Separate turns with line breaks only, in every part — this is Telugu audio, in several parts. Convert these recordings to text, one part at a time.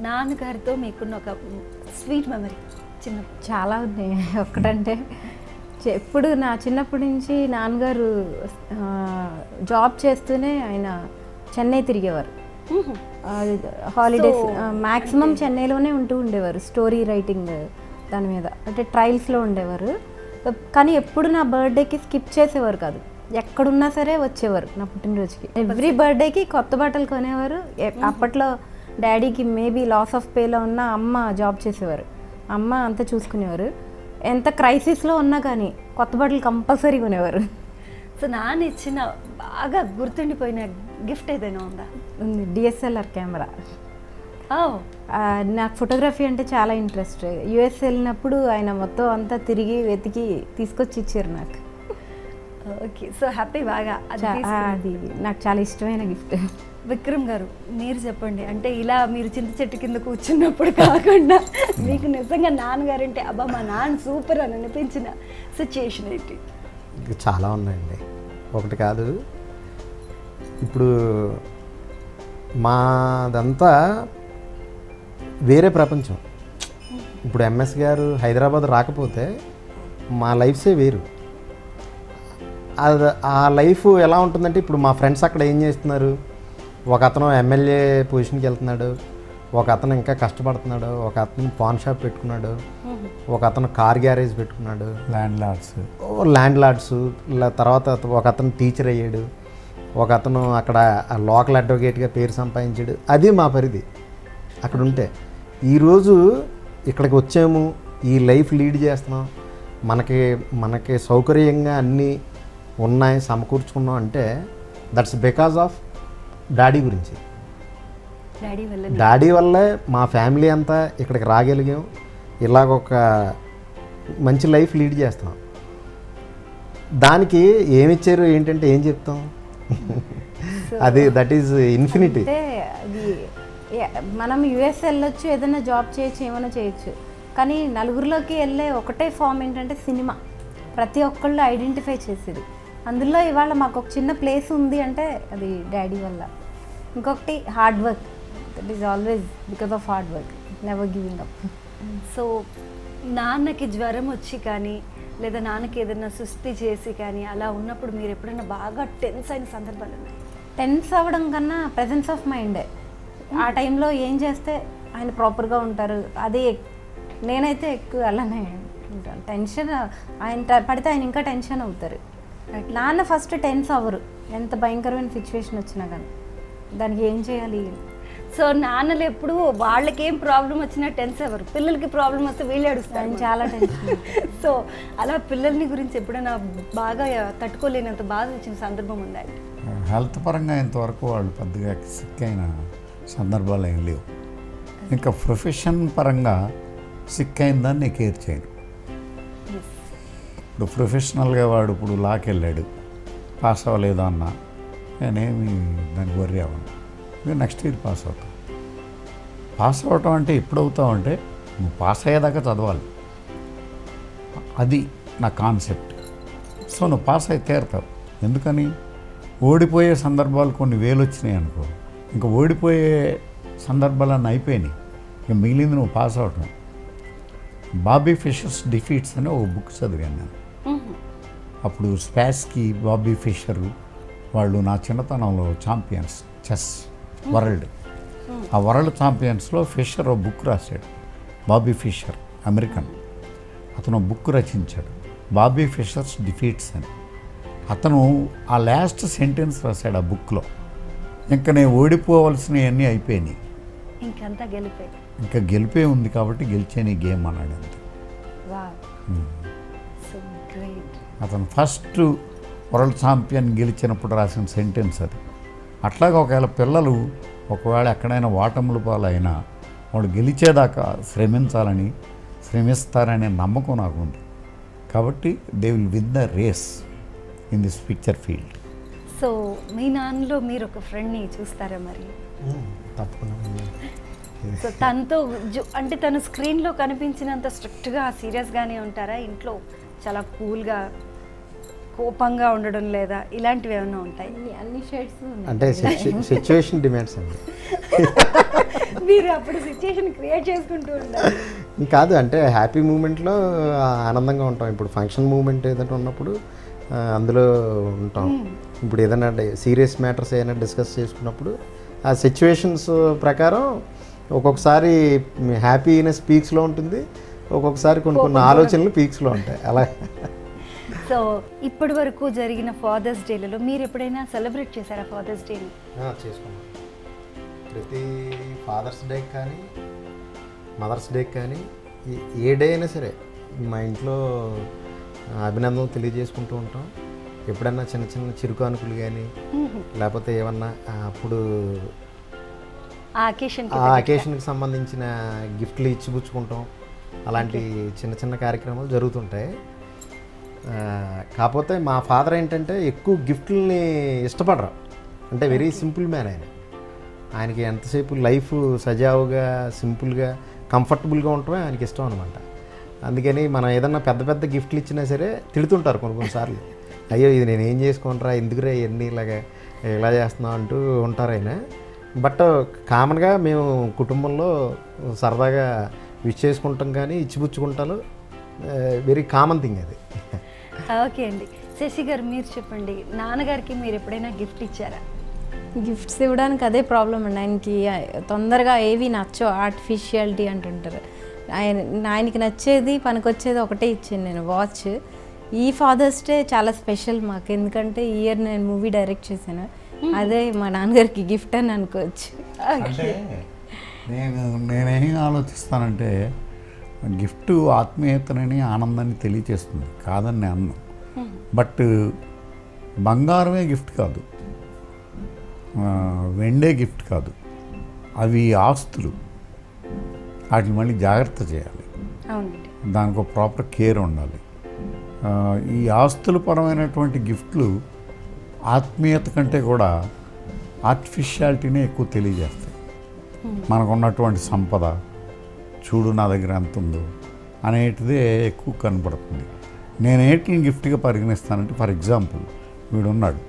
నాన్నగారితో మీకున్న ఒక స్వీట్ మెమరీ చిన్నప్పుడు?
చాలా ఉన్నాయి. ఒక్కటంటే ఎప్పుడు నా చిన్నప్పటి నుంచి నాన్నగారు జాబ్ చేస్తూనే ఆయన చెన్నై తిరిగేవారు. హాలిడేస్ మ్యాక్సిమం చెన్నైలోనే ఉంటూ ఉండేవారు. స్టోరీ రైటింగ్ దాని మీద అంటే ట్రయల్స్లో ఉండేవారు. కానీ ఎప్పుడు నా బర్త్డేకి స్కిప్ చేసేవారు కాదు. ఎక్కడున్నా సరే వచ్చేవారు నా పుట్టినరోజుకి. ఎవ్రీ బర్త్డేకి కొత్త బట్టలు కొనేవారు. అప్పట్లో డాడీకి మేబీ లాస్ ఆఫ్ పేలో ఉన్న అమ్మ జాబ్ చేసేవారు. అమ్మ అంతా చూసుకునేవారు. ఎంత క్రైసిస్లో ఉన్నా కానీ కొత్త బట్టలు కంపల్సరీ కొనేవారు.
సో నాన్న ఇచ్చిన బాగా గుర్తుండిపోయిన గిఫ్ట్ ఏదైనా ఉందా?
ఉంది, డిఎస్ఎల్ఆర్ కెమెరా. నాకు ఫోటోగ్రఫీ అంటే చాలా ఇంట్రెస్ట్. యుఎస్ వెళ్ళినప్పుడు ఆయన మొత్తం అంతా తిరిగి వెతికి తీసుకొచ్చి ఇచ్చారు నాకు.
Okay, so happy. బాగా
అది నాకు చాలా ఇష్టమైన గిఫ్ట్.
విక్రమ్ గారు, మీరు చెప్పండి. అంటే ఇలా మీరు చింత చెట్టు కింద కూర్చున్నప్పుడు కాకుండా మీకు నిజంగా నాన్నగారంటే అబ్బా మా నాన్న సూపర్ అని అనిపించిన సిచ్యుయేషన్ ఏంటి?
చాలా ఉన్నాయండి, ఒకటి కాదు. ఇప్పుడు మాదంతా వేరే ప్రపంచం. ఇప్పుడు ఎంఎస్ గారు హైదరాబాద్ రాకపోతే మా లైఫ్సే వేరు. ఆ లైఫ్ ఎలా ఉంటుందంటే, ఇప్పుడు మా ఫ్రెండ్స్ అక్కడ ఏం చేస్తున్నారు, ఒక అతను ఎమ్మెల్యే పొజిషన్కి వెళ్తున్నాడు, ఒక అతను ఇంకా కష్టపడుతున్నాడు, ఒక అతను పాన్ షాప్ పెట్టుకున్నాడు, ఒక అతను కార్ గ్యారేజ్ పెట్టుకున్నాడు, ల్యాండ్ లార్డ్స్. తర్వాత ఒక అతను టీచర్ అయ్యాడు, ఒక అతను అక్కడ లోకల్ అడ్వకేట్గా పేరు సంపాదించాడు. అది మా పరిధి అక్కడ ఉంటే. ఈరోజు ఇక్కడికి వచ్చాము, ఈ లైఫ్ లీడ్ చేస్తున్నాం, మనకి సౌకర్యంగా అన్నీ ఉన్నాయి, సమకూర్చుకున్నాం అంటే దట్స్ బికాజ్ ఆఫ్ డాడీ గురించి. డాడీ వల్లే మా ఫ్యామిలీ అంతా ఇక్కడికి రాగలిగాం, ఇలాగొక మంచి లైఫ్ లీడ్ చేస్తున్నాం. దానికి ఏమిచ్చారు ఏంటంటే ఏం చెప్తాం, అది దట్ ఈజ్ ఇన్ఫినిటీ.
మనం యుఎస్ వెళ్ళొచ్చు, ఏదైనా జాబ్ చేయొచ్చు, ఏమైనా చేయొచ్చు, కానీ నలుగురిలోకి వెళ్ళే ఒకటే ఫామ్ ఏంటంటే సినిమా. ప్రతి ఒక్కళ్ళు ఐడెంటిఫై చేసేది. అందులో ఇవాళ మాకు ఒక చిన్న ప్లేస్ ఉంది అంటే అది డాడీ వల్ల. ఇంకొకటి hard work. That is always because of hard work, never giving up.
So నాన్నకి జ్వరం వచ్చి కానీ లేదా నాన్నకి ఏదైనా సుస్థి చేసి కానీ అలా ఉన్నప్పుడు మీరు ఎప్పుడైనా బాగా టెన్స్ అయిన సందర్భాలు ఉన్నాయి?
టెన్స్ అవ్వడం కన్నా ప్రెజెన్స్ ఆఫ్ మైండే. ఆ టైంలో ఏం చేస్తే ఆయన ప్రాపర్గా ఉంటారు, అది నేనైతే ఎక్కువ అలానే ఉంటాను. టెన్షన్ ఆయన పడితే ఆయన ఇంకా టెన్షన్ అవుతారు. నాన్న ఫస్ట్ టెన్స్ అవ్వరు, ఎంత భయంకరమైన సిచ్యువేషన్ వచ్చినా కానీ. దానికి ఏం చేయాలి?
సో నాన్నలు ఎప్పుడు వాళ్ళకేం ప్రాబ్లం వచ్చినా టెన్స్ అవ్వరు, పిల్లలకి ప్రాబ్లం వస్తే వీళ్ళు ఏడుస్తారు,
చాలా టెన్షన్.
సో అలా పిల్లల్ని గురించి ఎప్పుడైనా బాగా తట్టుకోలేనంత బాధ వచ్చిన సందర్భం ఉందా?
హెల్త్ పరంగా ఇంతవరకు వాళ్ళు పెద్దగా సిక్ అయిన సందర్భాలు ఏం లేవు. ఇంకా ప్రొఫెషన్ పరంగా సిక్ అయిందని కేర్ చేయను. ఇప్పుడు ప్రొఫెషనల్గా వాడు ఇప్పుడు లాకి వెళ్ళాడు, పాస్ అవ్వలేదు అన్న నేనేమి దానికి వర్రీ అవ్వను. ఇంకా నెక్స్ట్ ఇయర్ పాస్ అవుతాం. పాస్ అవటం అంటే ఎప్పుడు అవుతావు అంటే నువ్వు పాస్ అయ్యేదాకా చదవాలి, అది నా కాన్సెప్ట్. సో నువ్వు పాస్ అయితే తీరుతావు. ఎందుకని ఓడిపోయే సందర్భాలు కొన్ని వేలు వచ్చినాయి అనుకో, ఇంకా ఓడిపోయే సందర్భాలన్నీ అయిపోయినాయి, ఇంకా మిగిలింది నువ్వు పాస్ అవటం. బాబీ ఫిషర్స్ డిఫీట్స్ అని ఒక బుక్ చదివాను నేను. అప్పుడు స్పాస్కి, బాబీ ఫిషర్ వాళ్ళు నా చిన్నతనంలో ఛాంపియన్స్ చెస్ వరల్డ్. ఆ వరల్డ్ ఛాంపియన్స్లో ఫిషర్ ఒక బుక్ రాశాడు. బాబీ ఫిషర్ అమెరికన్, అతను బుక్ రచించాడు బాబీ ఫిషర్స్ డిఫీట్స్ అని. అతను ఆ లాస్ట్ సెంటెన్స్ రాశాడు ఆ బుక్లో, ఇంకా నేను ఓడిపోవలసినవన్నీ అయిపోయినాయి,
ఇంకంతా గెలిపే,
ఇంకా గెలిపే ఉంది కాబట్టి గెలిచేని గేమ్ అన్నాడు అంతే. అతను ఫస్ట్ వరల్డ్ ఛాంపియన్ గెలిచినప్పుడు రాసిన సెంటెన్స్ అది. అట్లాగే ఒకవేళ పిల్లలు ఒకవేళ ఎక్కడైనా ఓటముల పాలైనా వాళ్ళు గెలిచేదాకా శ్రమిస్తారనే నమ్మకం నాకు ఉంది. కాబట్టి they will win the race in this picture field.
So మీ నాన్నలో మీరు ఒక ఫ్రెండ్ని చూస్తారా మరి?
తప్పకుండా.
సో తనతో అంటే తను స్క్రీన్లో కనిపించినంత స్ట్రిక్ట్గా సీరియస్గానే ఉంటారా? ఇంట్లో చాలా కూల్గా కోపంగా ఉండడం లేదా ఇలాంటివి ఏమైనా ఉంటాయి?
అన్ని షేడ్స్
అంటే సిచ్యువేషన్ డిమాండ్స్ అండి.
మీరు అప్పుడు సిచ్యువేషన్ క్రియేట్ చేసుకుంటూ ఉంటారు.
కాదు, అంటే హ్యాపీ మూమెంట్లో ఆనందంగా ఉంటాం. ఇప్పుడు ఫంక్షన్ మూమెంట్ ఏదైనా ఉన్నప్పుడు అందులో ఉంటాం. ఇప్పుడు ఏదైనా సీరియస్ మ్యాటర్స్ ఏదైనా డిస్కస్ చేసుకున్నప్పుడు ఆ సిచ్యువేషన్స్ ప్రకారం ఒక్కొక్కసారి హ్యాపీనెస్ పీక్స్లో ఉంటుంది, ఒక్కొక్కసారి కొన్ని ఆలోచనలు పీక్స్లో ఉంటాయి. అలా.
సో ఇప్పటి వరకు జరిగిన ఫాదర్స్ డేలలో మీరు ఎప్పుడైనా సెలబ్రేట్ చేశారా ఫాదర్స్ డేని?
చేసుకున్నాం. ప్రతి ఫాదర్స్ డే కానీ మదర్స్ డే కానీ ఏ డే అయినా సరే మా ఇంట్లో అభినందనలు తెలియజేసుకుంటూ ఉంటాం. ఎప్పుడన్నా చిన్న చిన్న చిరుకానుకలు కానీ లేకపోతే ఏమన్నా అప్పుడు ఆ అకేషన్కి సంబంధించిన గిఫ్ట్లు ఇచ్చిపుచ్చుకుంటాం. అలాంటి చిన్న చిన్న కార్యక్రమాలు జరుగుతుంటాయి. కాకపోతే మా ఫాదర్ ఏంటంటే ఎక్కువ గిఫ్ట్లని ఇష్టపడరు. అంటే వెరీ సింపుల్ మ్యాన్ ఆయనకి ఎంతసేపు లైఫ్ సజావుగా సింపుల్గా కంఫర్టబుల్గా ఉండటమే ఆయనకి ఇష్టం అనమాట. అందుకని మనం ఏదన్నా పెద్ద పెద్ద గిఫ్ట్లు ఇచ్చినా సరే తిడుతుంటారు కొన్నిసార్లు. అయ్యో ఇది నేను ఏం చేసుకుంటారా, ఎందుకురా ఇవన్నీ ఇలా చేస్తున్నాం అంటూ ఉంటారు ఆయన. బట్ కామన్గా మేము కుటుంబంలో సరదాగా విష్ చేసుకుంటాం కానీ ఇచ్చిపుచ్చుకుంటాను. వెరీ కామన్ థింగ్ అది.
ఓకే అండి. శశి గారు మీరు చెప్పండి, నాన్నగారికి మీరు ఎప్పుడైనా గిఫ్ట్ ఇచ్చారా?
గిఫ్ట్స్ ఇవ్వడానికి అదే ప్రాబ్లం అండి. ఆయనకి తొందరగా ఏవి నచ్చో, ఆర్టిఫిషియాలిటీ అంటుంటారు. ఆయనకి నచ్చేది పనికొచ్చేది ఒకటే ఇచ్చాను నేను, వాచ్. ఈ ఫాదర్స్ డే చాలా స్పెషల్ మాకు, ఎందుకంటే ఈ ఇయర్ నేను మూవీ డైరెక్ట్ చేశాను. అదే మా నాన్నగారికి గిఫ్ట్ అని అనుకోవచ్చు.
అంటే నేనేం ఆలోచిస్తానంటే గిఫ్ట్ ఆత్మీయతని ఆనందాన్ని తెలియచేస్తుంది, కాదని నేను అన్నాను. బట్ బంగారమే గిఫ్ట్ కాదు, వెండే గిఫ్ట్ కాదు, అవి ఆస్తులు. వాటిని మళ్ళీ జాగ్రత్త చేయాలి, దానికి ఒక ప్రాపర్ కేర్ ఉండాలి. ఈ ఆస్తుల పరమైనటువంటి గిఫ్ట్లు ఆత్మీయత కంటే కూడా ఆర్టిఫిషియాలిటీనే ఎక్కువ తెలియజేస్తాయి. మనకున్నటువంటి సంపద చూడు నా దగ్గర ఎంత ఉందో అనేటిదే ఎక్కువ కనపడుతుంది. నేను ఏటిని గిఫ్ట్గా పరిగణిస్తానంటే, ఫర్ ఎగ్జాంపుల్ వీడున్నాడు,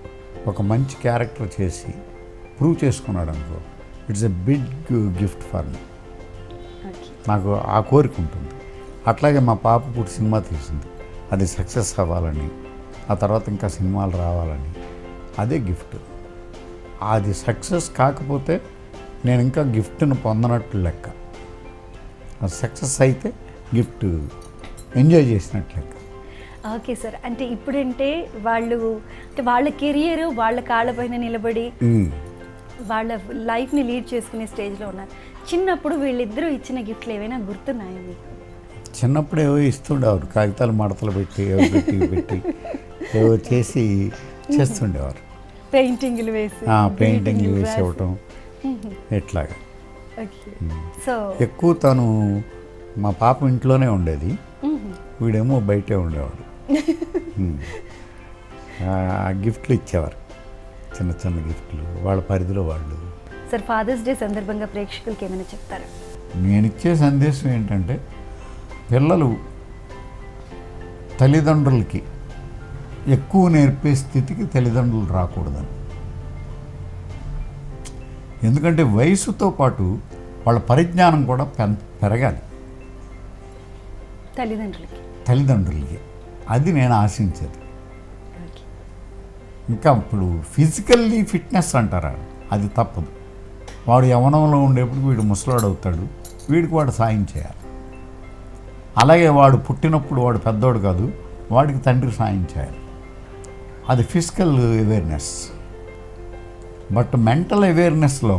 ఒక మంచి క్యారెక్టర్ చేసి ప్రూవ్ చేసుకున్నాడు అనుకో, it's a big gift for me. నాకు ఆ కోరిక ఉంటుంది. అట్లాగే మా పాప ఇప్పుడు సినిమా తీసింది, అది సక్సెస్ అవ్వాలని, ఆ తర్వాత ఇంకా సినిమాలు రావాలని, అదే గిఫ్ట్. అది సక్సెస్ కాకపోతే నేను ఇంకా గిఫ్ట్ను పొందనట్లు లెక్క. అది సక్సెస్ అయితే గిఫ్ట్ ఎంజాయ్ చేసినట్లు లెక్క.
Okay sir. అంటే ఇప్పుడంటే వాళ్ళ కెరియర్ వాళ్ళ కాళ్ళపైన నిలబడి వాళ్ళ లైఫ్ని లీడ్ చేసుకునే స్టేజ్లో ఉన్నారు. చిన్నప్పుడు వీళ్ళిద్దరూ ఇచ్చిన గిఫ్ట్లు ఏవైనా గుర్తున్నాయా మీకు?
చిన్నప్పుడు ఏవో ఇస్తుండేవారు, కాగితాలు మడతలు పెట్టి ఏవో చేసి చేస్తుండేవారు.
పెయింటింగ్లు వేసి
ఇవ్వటం ఎట్లాగా.
సో
ఎక్కువ తను మా పాప ఇంట్లోనే ఉండేది, వీడేమో బయటే ఉండేవాడు. గిఫ్ట్లు ఇచ్చేవారు, చిన్న చిన్న గిఫ్ట్లు వాళ్ళ పరిధిలో వాళ్ళు.
సార్ ఫాదర్స్ డే సందర్భంగా ప్రేక్షకులకి ఏమైనా చెప్తారా?
నేను ఇచ్చే సందేశం ఏంటంటే, పిల్లలు తల్లిదండ్రులకి ఎక్కువ నేర్పే స్థితికి తల్లిదండ్రులు రాకూడదని. ఎందుకంటే వయసుతో పాటు వాళ్ళ పరిజ్ఞానం కూడా పెరగాలి తల్లిదండ్రులకి. అది నేను ఆశించేది. ఇంకా ఇప్పుడు ఫిజికల్లీ ఫిట్నెస్ అంటారా, అది తప్పదు. వాడు యవ్వనంలో ఉండేప్పుడు వీడు ముసలాడు అవుతాడు, వీడికి వాడు సాయం చేయాలి. అలాగే వాడు పుట్టినప్పుడు వాడు పెద్దోడు కాదు, వాడికి తండ్రి సాయం చేయాలి. అది ఫిజికల్ అవేర్నెస్. బట్ మెంటల్ అవేర్నెస్లో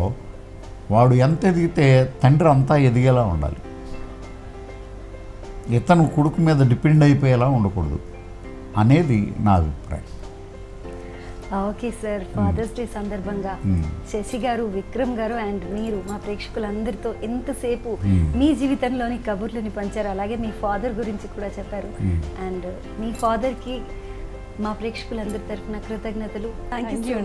వాడు ఎంత ఎదిగితే తండ్రి అంతా ఎదిగేలా ఉండాలి. ఇతను కొడుకు మీద డిపెండ్ అయిపోయేలా ఉండకూడదు అనేది నా అభిప్రాయం.
ఓకే సార్, ఫాదర్స్ డే సందర్భంగా శశి గారు, విక్రమ్ గారు అండ్ మీరు మా ప్రేక్షకులందరితో ఎంతసేపు మీ జీవితంలోని కబుర్లని పంచారు, అలాగే మీ ఫాదర్ గురించి కూడా చెప్పారు. అండ్ మీ ఫాదర్కి మా ప్రేక్షకులందరి తరఫున కృతజ్ఞతలు. Thank you.